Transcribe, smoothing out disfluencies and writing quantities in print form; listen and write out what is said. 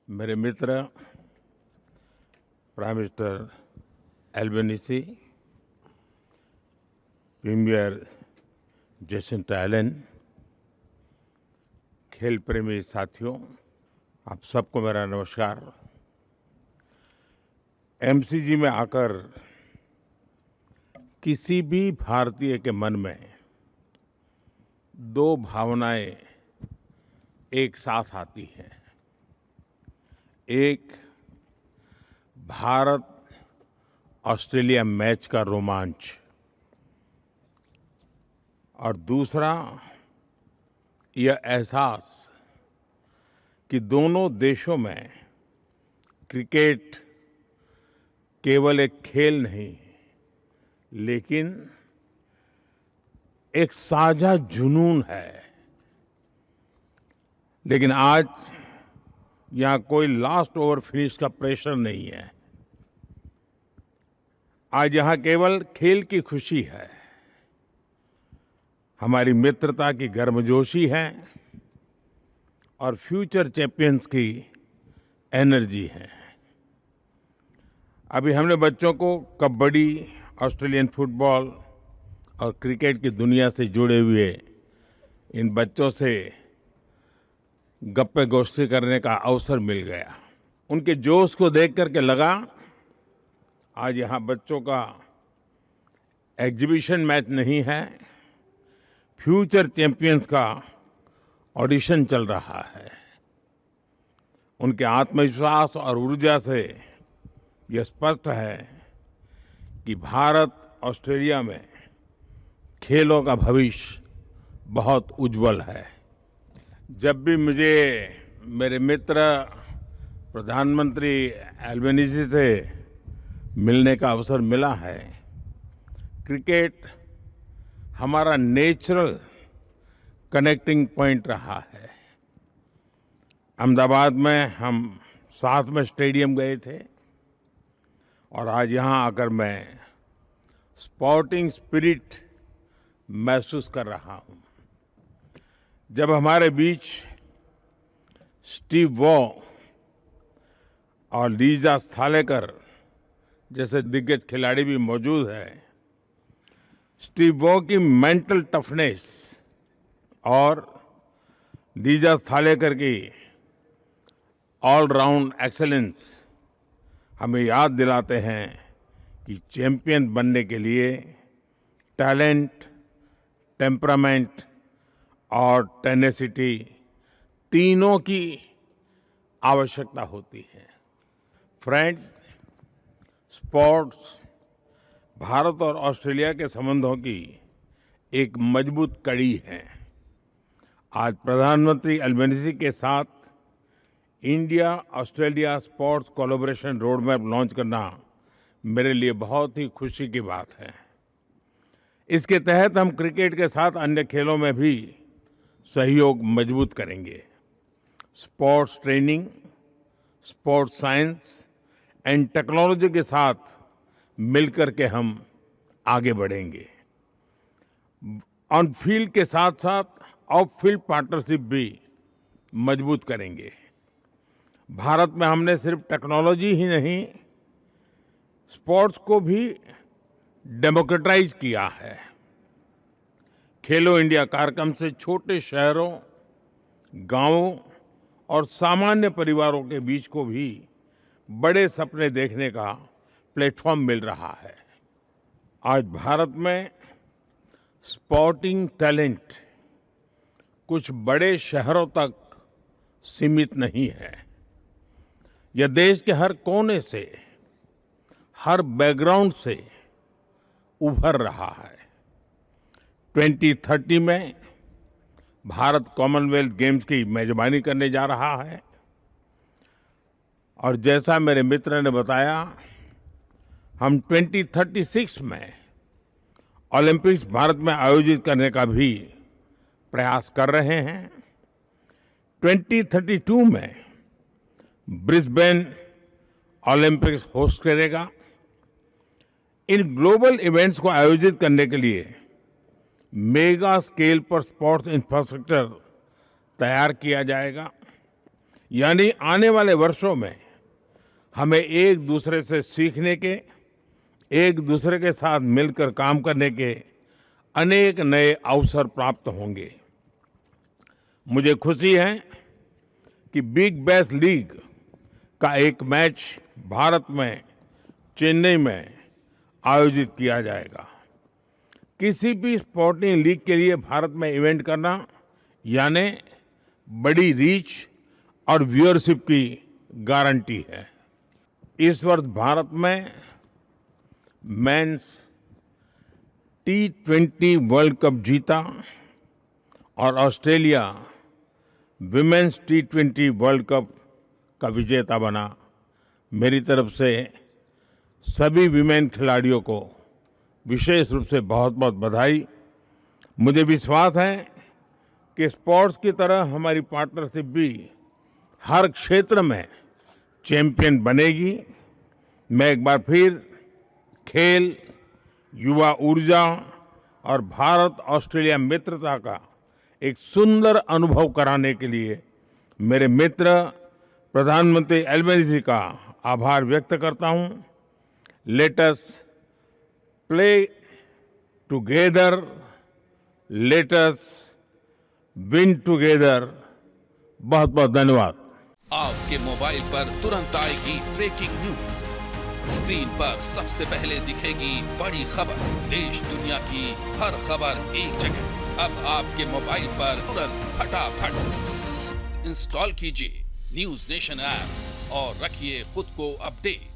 मेरे मित्र prime minister Albanese, premier Jacinta Allan, खेल प्रेमी साथियों, आप सबको मेरा नमस्कार। एमसीजी में आकर किसी भी भारतीय के मन में दो भावनाएं एक साथ आती हैं। एक भारत ऑस्ट्रेलिया मैच का रोमांच और दूसरा यह एहसास कि दोनों देशों में क्रिकेट केवल एक खेल नहीं लेकिन एक साझा जुनून है। लेकिन आज यहाँ कोई लास्ट ओवर फिनिश का प्रेशर नहीं है। आज यहाँ केवल खेल की खुशी है, हमारी मित्रता की गर्मजोशी है और फ्यूचर चैंपियंस की एनर्जी है। अभी हमने बच्चों को कबड्डी, ऑस्ट्रेलियन फुटबॉल और क्रिकेट की दुनिया से जुड़े हुए इन बच्चों से गप्पे गोष्ठी करने का अवसर मिल गया। उनके जोश को देख करके लगा आज यहाँ बच्चों का एग्जीबिशन मैच नहीं है, फ्यूचर चैंपियंस का ऑडिशन चल रहा है। उनके आत्मविश्वास और ऊर्जा से यह स्पष्ट है कि भारत ऑस्ट्रेलिया में खेलों का भविष्य बहुत उज्जवल है। जब भी मुझे मेरे मित्र प्रधानमंत्री एल्बनीसी से मिलने का अवसर मिला है, क्रिकेट हमारा नेचुरल कनेक्टिंग पॉइंट रहा है। अहमदाबाद में हम साथ में स्टेडियम गए थे और आज यहाँ आकर मैं स्पोर्टिंग स्पिरिट महसूस कर रहा हूँ। जब हमारे बीच स्टीव वॉ और लीजा स्थालेकर जैसे दिग्गज खिलाड़ी भी मौजूद हैं, स्टीव वॉ की मेंटल टफनेस और लीजा स्थालेकर की ऑलराउंड एक्सेलेंस हमें याद दिलाते हैं कि चैंपियन बनने के लिए टैलेंट, टेम्परामेंट और टेनेसिटी तीनों की आवश्यकता होती है। फ्रेंड्स, स्पोर्ट्स भारत और ऑस्ट्रेलिया के संबंधों की एक मजबूत कड़ी है। आज प्रधानमंत्री एल्बनीसी के साथ India Australia sports collaboration road map launch करना मेरे लिए बहुत ही खुशी की बात है। इसके तहत हम क्रिकेट के साथ अन्य खेलों में भी सहयोग मजबूत करेंगे। Sports training, sports science and technology के साथ मिलकर के हम आगे बढ़ेंगे। ऑन फील्ड के साथ साथ ऑफ फील्ड पार्टनरशिप भी मजबूत करेंगे। भारत में हमने सिर्फ टेक्नोलॉजी ही नहीं, स्पोर्ट्स को भी डेमोक्रेटाइज किया है। खेलो इंडिया कार्यक्रम से छोटे शहरों, गांवों और सामान्य परिवारों के बीच को भी बड़े सपने देखने का प्लेटफॉर्म मिल रहा है। आज भारत में स्पोर्टिंग टैलेंट कुछ बड़े शहरों तक सीमित नहीं है। यह देश के हर कोने से, हर बैकग्राउंड से उभर रहा है। 2030 में भारत कॉमनवेल्थ गेम्स की मेजबानी करने जा रहा है और जैसा मेरे मित्र ने बताया, हम 2036 में ओलंपिक्स भारत में आयोजित करने का भी प्रयास कर रहे हैं। 2032 में ब्रिस्बेन ओलंपिक्स होस्ट करेगा। इन ग्लोबल इवेंट्स को आयोजित करने के लिए मेगा स्केल पर स्पोर्ट्स इंफ्रास्ट्रक्चर तैयार किया जाएगा। यानी आने वाले वर्षों में हमें एक दूसरे से सीखने के, एक दूसरे के साथ मिलकर काम करने के अनेक नए अवसर प्राप्त होंगे। मुझे खुशी है कि बिग बैश लीग का एक मैच भारत में चेन्नई में आयोजित किया जाएगा। किसी भी स्पोर्टिंग लीग के लिए भारत में इवेंट करना यानी बड़ी रीच और व्यूअरशिप की गारंटी है। इस वर्ष भारत में मेंस T20 वर्ल्ड कप जीता और Australia women's T20 world cup का विजेता बना। मेरी तरफ से सभी विमेन खिलाड़ियों को विशेष रूप से बहुत बहुत बधाई। मुझे विश्वास है कि स्पोर्ट्स की तरह हमारी पार्टनरशिप भी हर क्षेत्र में चैंपियन बनेगी। मैं एक बार फिर खेल, युवा ऊर्जा और भारत ऑस्ट्रेलिया मित्रता का एक सुंदर अनुभव कराने के लिए मेरे मित्र प्रधानमंत्री एल्बनीज़ी का आभार व्यक्त करता हूं। Let us play together, let us win together. बहुत बहुत धन्यवाद। आपके मोबाइल पर तुरंत आएगी ब्रेकिंग न्यूज। स्क्रीन पर सबसे पहले दिखेगी बड़ी खबर। देश दुनिया की हर खबर एक जगह। अब आपके मोबाइल पर तुरंत फटाफट इंस्टॉल कीजिए न्यूज नेशन ऐप और रखिए खुद को अपडेट।